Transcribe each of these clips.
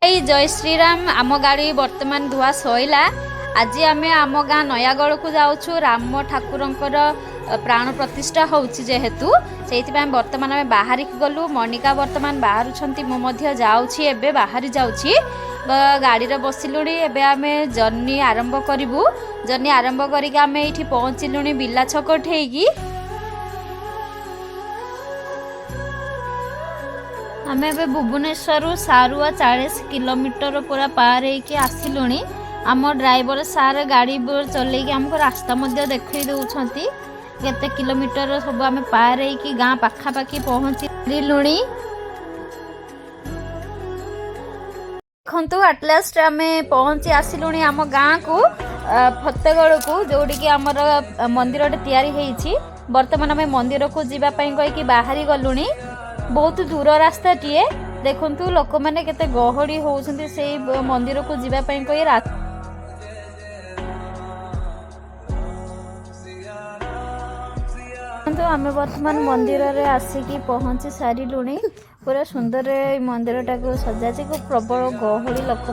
जय श्रीराम। आम गाड़ी बर्तमान धुआ सैला। आज आम आम गाँ नयागढ़ को जाऊँ राम ठाकुर प्राण प्रतिष्ठा होची जेहेतु से बर्तमान आम बाहर गलु। मनिका बर्तमान बाहर मुझे जाऊँगी बाहरी जाऊँगी गाड़ी रे बसिलुणी। एबे आम जर्नी आरंभ करूँ। जर्नी आरंभ करके आम ये पहुँचलुणी बिला छक ठेकी। आम ए भुवनेश्वर सारुआ 40 किलोमीटर पूरा पार होके आसिलुणी। आम ड्राइवर सार गाड़ी चलैकी आमको रास्ता देखई दौरान केते किलोमीटर सब आम पार होकी गाँ पाखापाखि पहुँचलुणी। देखु एटलास्ट आम पहुँची आसिलुणी आम गाँ को फतेगढ़ को जोड़ी आमर मंदिर तैयारी होईची। बर्तमान आम मंदिर को जीवाई कहीकि बाहरी गलुणी। बहुत दूर रास्ता टीए देखु लोक मैंने केते गहड़ी होउछंती से मंदिर को जीवाई कही आम वर्तमान मंदिर रे आसिकी पहुँची सारूँ। पूरा सुंदर मंदिर टाक सजाची को प्रबल गहड़ी लोक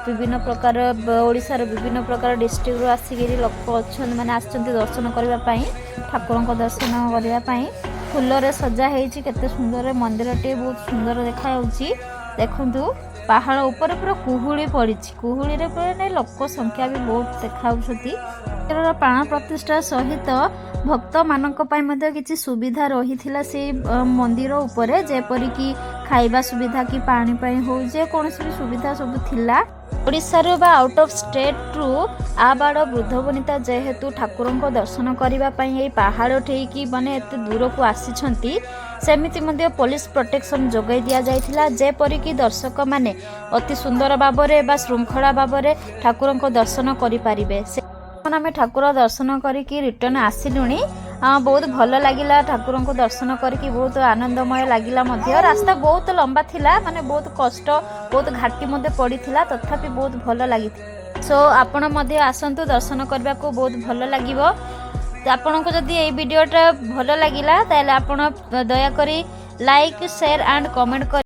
विभिन्न प्रकार ओडिशार विभिन्न प्रकार डिस्ट्रिक्ट रू आसिक लोक अच्छा मैंने आसछंती दर्शन करने ठाकुर को दर्शन करने। फूलरे सजा होती केते सुंदर मंदिर टे बहुत सुंदर देखा देखु पहाड़ ऊपर पूरा कुहुड़ी पड़ी। कुहुड़ी रे पूरा लोक संख्या भी बहुत देखा। प्राण प्रतिष्ठा सहित भक्त मानक किसी सुविधा रही से मंदिर उपरे जेपरिक खाइबा सुविधा कि पानी हो जे कौन भी सुविधा सब थिला। ओडिशार बा आउट ऑफ स्टेट रु आबाड़ वृद्ध वनिता जेहेतु ठाकुर दर्शन करने पहाड़ ठेकी माने एत दूर को आसी सेमिति मध्य पुलिस प्रोटेक्शन जोगाई दि जाइथिला जेपरिक दर्शक माने अति सुंदर भाबरे बा श्रृंखला भाबरे ठाकुर दर्शन करि पारिबे। आम ठाकुर दर्शन करके रिटर्न आसिलुणी। बहुत भल लगिला ठाकुर को दर्शन करके बहुत आनंदमय लगिला। रास्ता बहुत लंबा थिला माने बहुत कष्ट बहुत घाटी पड़ी थिला तथापि बहुत भल लगी। सो आपण मध्य आसंतु दर्शन करने को बहुत भल लगिबो। आपन को जदि ये वीडियोटा भल लगिला ताले आपण दया करी लाइक शेयर एंड कमेंट कर।